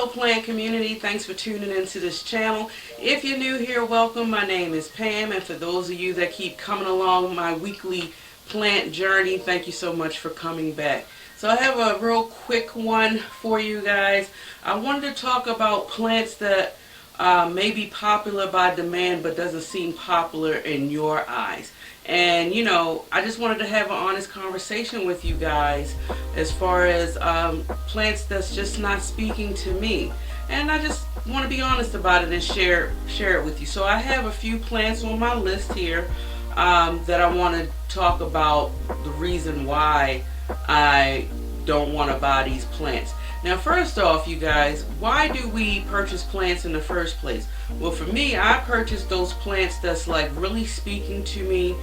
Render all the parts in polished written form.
Hello plant community, thanks for tuning into this channel. If you're new here, welcome. My name is Pam, and for those of you that keep coming along my weekly plant journey, thank you so much for coming back. So I have a real quick one for you guys. I wanted to talk about plants that may be popular by demand but doesn't seem popular in your eyes. And you know, I just wanted to have an honest conversation with you guys as far as plants that's just not speaking to me. And I just want to be honest about it and share it with you. So I have a few plants on my list here that I want to talk about the reason why I don't want to buy these plants. Now first off, you guys, why do we purchase plants in the first place? Well, for me, I purchase those plants that's like really speaking to me,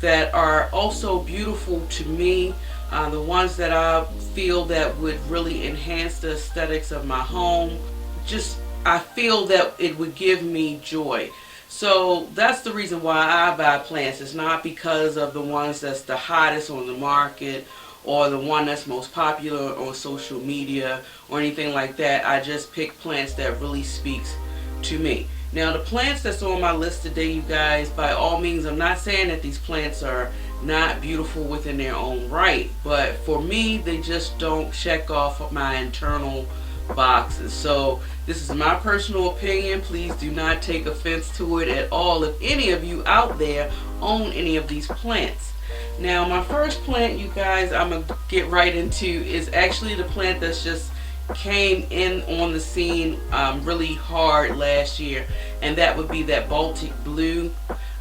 that are also beautiful to me, the ones that I feel that would really enhance the aesthetics of my home. Just, I feel that it would give me joy. So that's the reason why I buy plants. It's not because of the ones that's the hottest on the market or the one that's most popular on social media or anything like that. I just pick plants that really speaks to me. Now the plants that's on my list today, you guys, by all means, I'm not saying that these plants are not beautiful within their own right, but for me, they just don't check off my internal boxes. So this is my personal opinion. Please do not take offense to it at all if any of you out there own any of these plants. Now my first plant, you guys, I'm gonna get right into is actually the plant that's just came in on the scene really hard last year, and that would be that Baltic blue.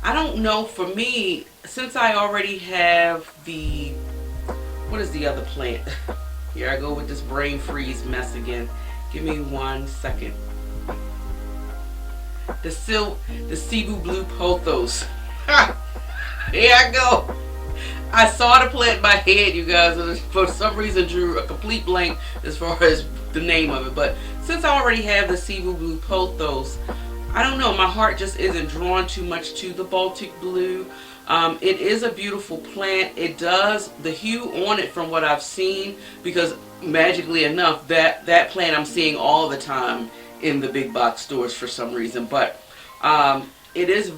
I don't know, for me, since I already have the, what is the other plant? Here I go with this brain freeze mess again. Give me 1 second. The Cebu blue Pothos. Here I go. I saw the plant in my head, you guys, and for some reason drew a complete blank as far as the name of it. But since I already have the Cebu blue Pothos, I don't know, my heart just isn't drawn too much to the Baltic blue. It is a beautiful plant. It does, the hue on it from what I've seen, because magically enough, that plant I'm seeing all the time in the big box stores for some reason. But it is,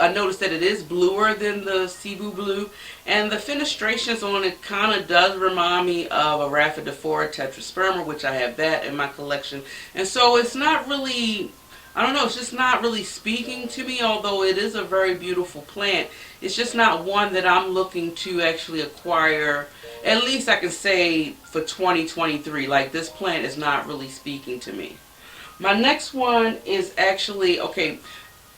I noticed that it is bluer than the Cebu blue, and the fenestrations on it kind of does remind me of a Rhaphidophora tetrasperma, which I have that in my collection. And so it's not really, I don't know, it's just not really speaking to me, although it is a very beautiful plant. It's just not one that I'm looking to actually acquire, at least I can say for 2023. Like, this plant is not really speaking to me. My next one is actually, okay,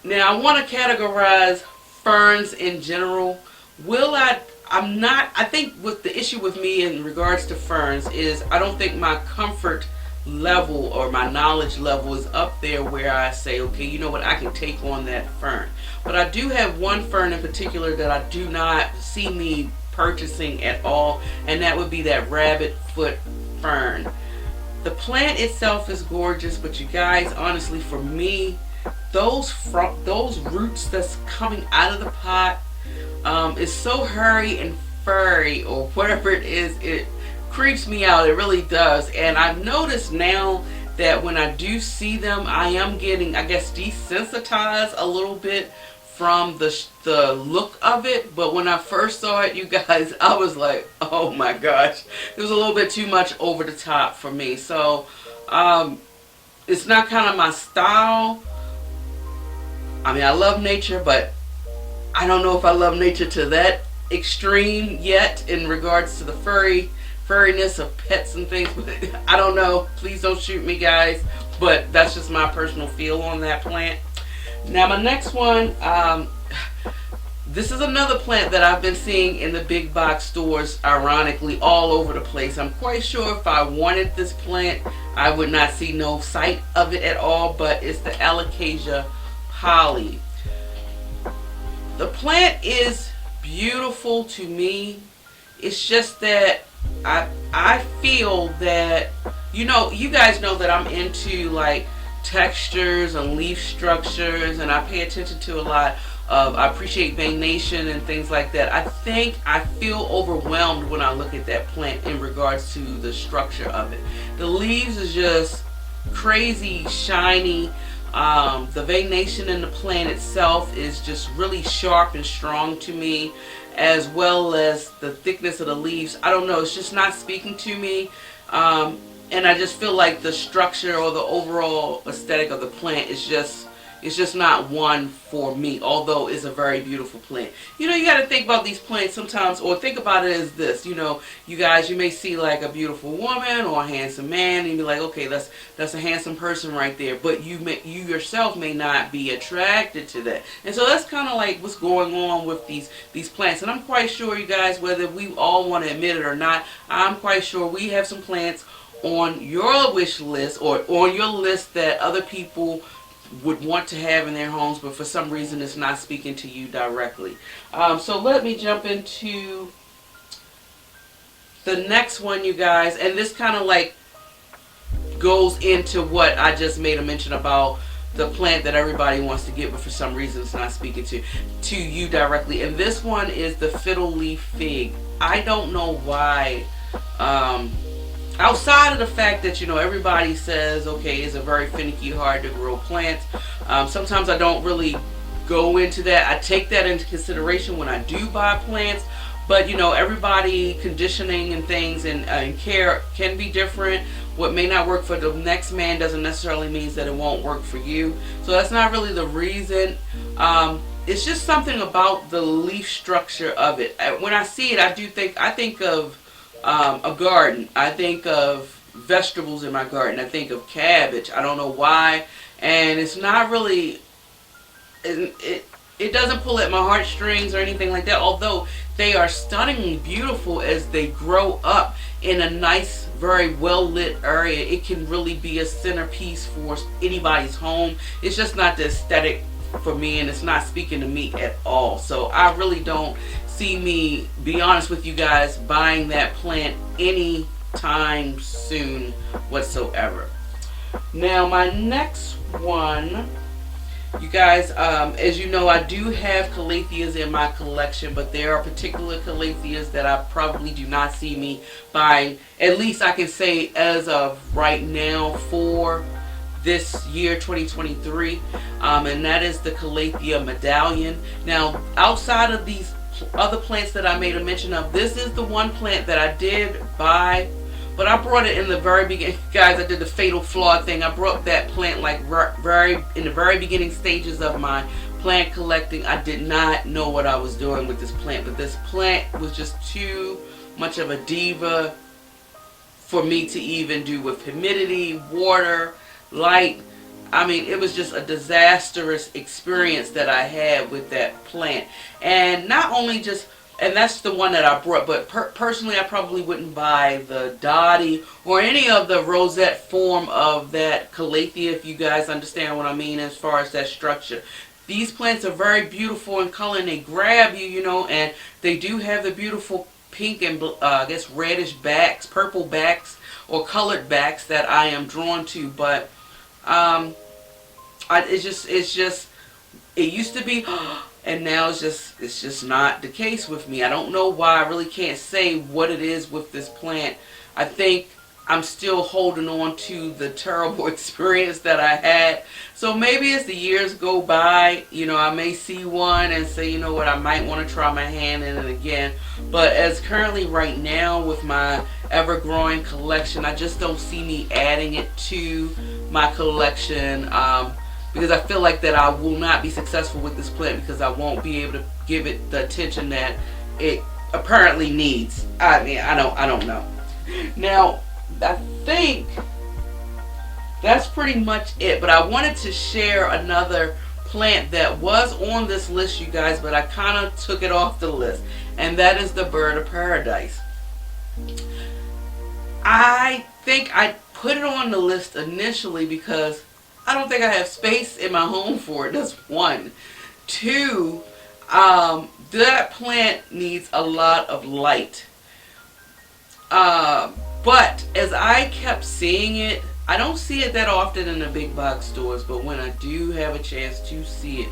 now I want to categorize ferns in general. I think with the issue with me in regards to ferns is I don't think my comfort level or my knowledge level is up there where I say, okay, you know what, I can take on that fern. But I do have one fern in particular that I do not see me purchasing at all, and that would be that rabbit foot fern. The plant itself is gorgeous, but you guys, honestly, for me, those roots that's coming out of the pot is so hairy and furry, or whatever it is, it creeps me out. It really does. And I've noticed now that when I do see them, I am getting, I guess, desensitized a little bit from the look of it. But when I first saw it, you guys, I was like, oh my gosh, it was a little bit too much over the top for me. So it's not kind of my style. I mean, I love nature, but I don't know if I love nature to that extreme yet in regards to the furriness of pets and things. I don't know, please don't shoot me, guys, but that's just my personal feel on that plant. Now my next one, this is another plant that I've been seeing in the big box stores, ironically, all over the place. I'm quite sure if I wanted this plant, I would not see no sight of it at all, but it's the Alocasia Polly. The plant is beautiful to me. It's just that I feel that, you know, you guys know that I'm into like textures and leaf structures, and I pay attention to a lot I appreciate Nation and things like that. I think I feel overwhelmed when I look at that plant in regards to the structure of it. The leaves is just crazy shiny. The veination in the plant itself is just really sharp and strong to me, as well as the thickness of the leaves. I don't know, it's just not speaking to me. And I just feel like the structure or the overall aesthetic of the plant is just, it's just not one for me, although it's a very beautiful plant. You know, you got to think about these plants sometimes, or think about it as this. You know, you guys, you may see like a beautiful woman or a handsome man, and you be like, okay, that's a handsome person right there. But you yourself may not be attracted to that, and so that's kind of like what's going on with these plants. And I'm quite sure, you guys, whether we all want to admit it or not, I'm quite sure we have some plants on your wish list or on your list that other people would want to have in their homes, but for some reason it's not speaking to you directly. So let me jump into the next one, you guys, and this kind of like goes into what I just made a mention about, the plant that everybody wants to get, but for some reason it's not speaking to you directly. And this one is the fiddle leaf fig. I don't know why. Outside of the fact that, you know, everybody says, okay, it's a very finicky, hard to grow plant. Sometimes I don't really go into that. I take that into consideration when I do buy plants. But, you know, everybody conditioning and things and care can be different. What may not work for the next man doesn't necessarily mean that it won't work for you. So that's not really the reason. It's just something about the leaf structure of it. When I see it, I think of a garden. I think of vegetables in my garden. I think of cabbage. I don't know why. And it's not really, it doesn't pull at my heartstrings or anything like that, although they are stunningly beautiful as they grow up in a nice, very well lit area. It can really be a centerpiece for anybody's home. It's just not the aesthetic for me, and it's not speaking to me at all. So I really don't see me, be honest with you guys, buying that plant anytime soon whatsoever. Now my next one, you guys, as you know, I do have Calatheas in my collection, but there are particular Calatheas that I probably do not see me buying, at least I can say as of right now, for this year 2023, and that is the Calathea Medallion. Now, outside of these other plants that I made a mention of, this is the one plant that I did buy, but I brought it in the very beginning. Guys, I did the fatal flaw thing. I brought that plant like in the very beginning stages of my plant collecting. I did not know what I was doing with this plant, but this plant was just too much of a diva for me to even do with humidity, water, light. I mean, it was just a disastrous experience that I had with that plant. And not only just, and that's the one that I brought, but personally I probably wouldn't buy the dotty or any of the rosette form of that Calathea, if you guys understand what I mean as far as that structure. These plants are very beautiful in color, and they grab you, you know, and they do have the beautiful pink and I guess reddish backs, purple backs, or colored backs that I am drawn to. But it used to be, and now it's just not the case with me. I don't know why. I really can't say what it is with this plant. I think I'm still holding on to the terrible experience that I had. So maybe as the years go by, you know, I may see one and say, you know what, I might want to try my hand in it again. But as currently right now with my ever-growing collection, I just don't see me adding it to my collection, because I feel like that I will not be successful with this plant because I won't be able to give it the attention that it apparently needs. I mean, I don't know. Now, I think that's pretty much it, but I wanted to share another plant that was on this list, you guys, but I kind of took it off the list, and that is the bird of paradise. I think I put it on the list initially because I don't think I have space in my home for it. That's one. Two, that plant needs a lot of light. But as I kept seeing it, I don't see it that often in the big box stores, but when I do have a chance to see it,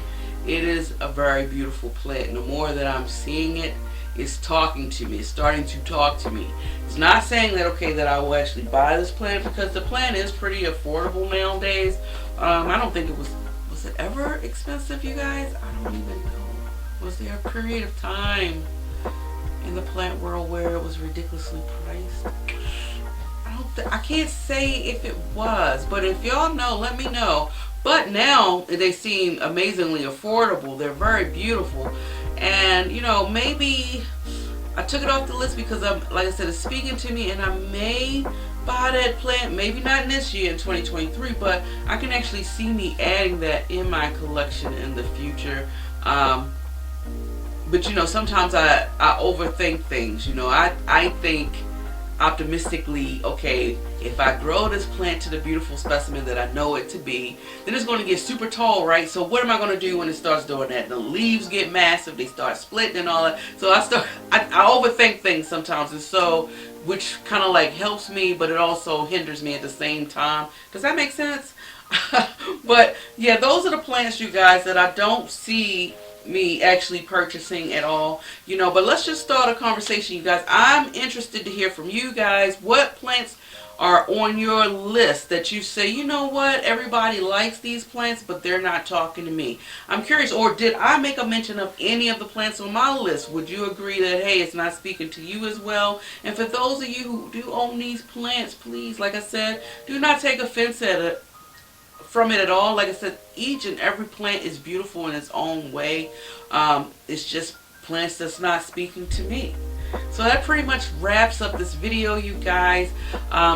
it is a very beautiful plant. And the more that I'm seeing it, it's talking to me. It's starting to talk to me. It's not saying that, okay, that I will actually buy this plant, because the plant is pretty affordable nowadays. I don't think it was it ever expensive, you guys? I don't even know. Was there a period of time in the plant world where it was ridiculously priced? I can't say if it was, but if y'all know, let me know. But now they seem amazingly affordable. They're very beautiful. And, you know, maybe I took it off the list because, like I said, it's speaking to me, and I may buy that plant. Maybe not this year in 2023, but I can actually see me adding that in my collection in the future. But, you know, sometimes I overthink things. You know, I think optimistically, okay, if I grow this plant to the beautiful specimen that I know it to be, then it's going to get super tall, right? So what am I going to do when it starts doing that? The leaves get massive, they start splitting and all that. So I overthink things sometimes, and so, which kind of like helps me, but it also hinders me at the same time. Does that make sense? But yeah, those are the plants, you guys, that I don't see me actually purchasing at all, you know. But let's just start a conversation, you guys. I'm interested to hear from you guys. What plants are on your list that you say, you know what, everybody likes these plants, but they're not talking to me? I'm curious. Or did I make a mention of any of the plants on my list? Would you agree that, hey, it's not speaking to you as well? And for those of you who do own these plants, please, like I said, do not take offense from it at all. Like I said, each and every plant is beautiful in its own way. It's just plants that's not speaking to me. So that pretty much wraps up this video, you guys.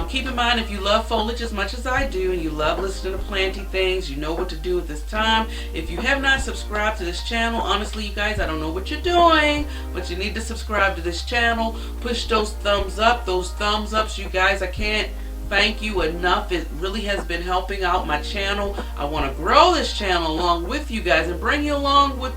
Keep in mind, if you love foliage as much as I do, and you love listening to planty things, you know what to do at this time. If you have not subscribed to this channel, honestly, you guys, I don't know what you're doing, but you need to subscribe to this channel. Push those thumbs up. Those thumbs ups, you guys, I can't thank you enough. It really has been helping out my channel. I want to grow this channel along with you guys and bring you along with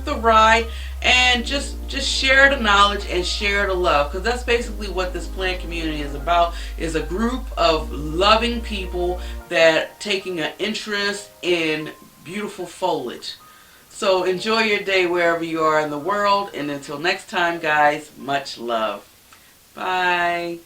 the ride, and just share the knowledge and share the love, because that's basically what this plant community is about, is a group of loving people that taking an interest in beautiful foliage. So enjoy your day wherever you are in the world, and until next time, guys, much love. Bye.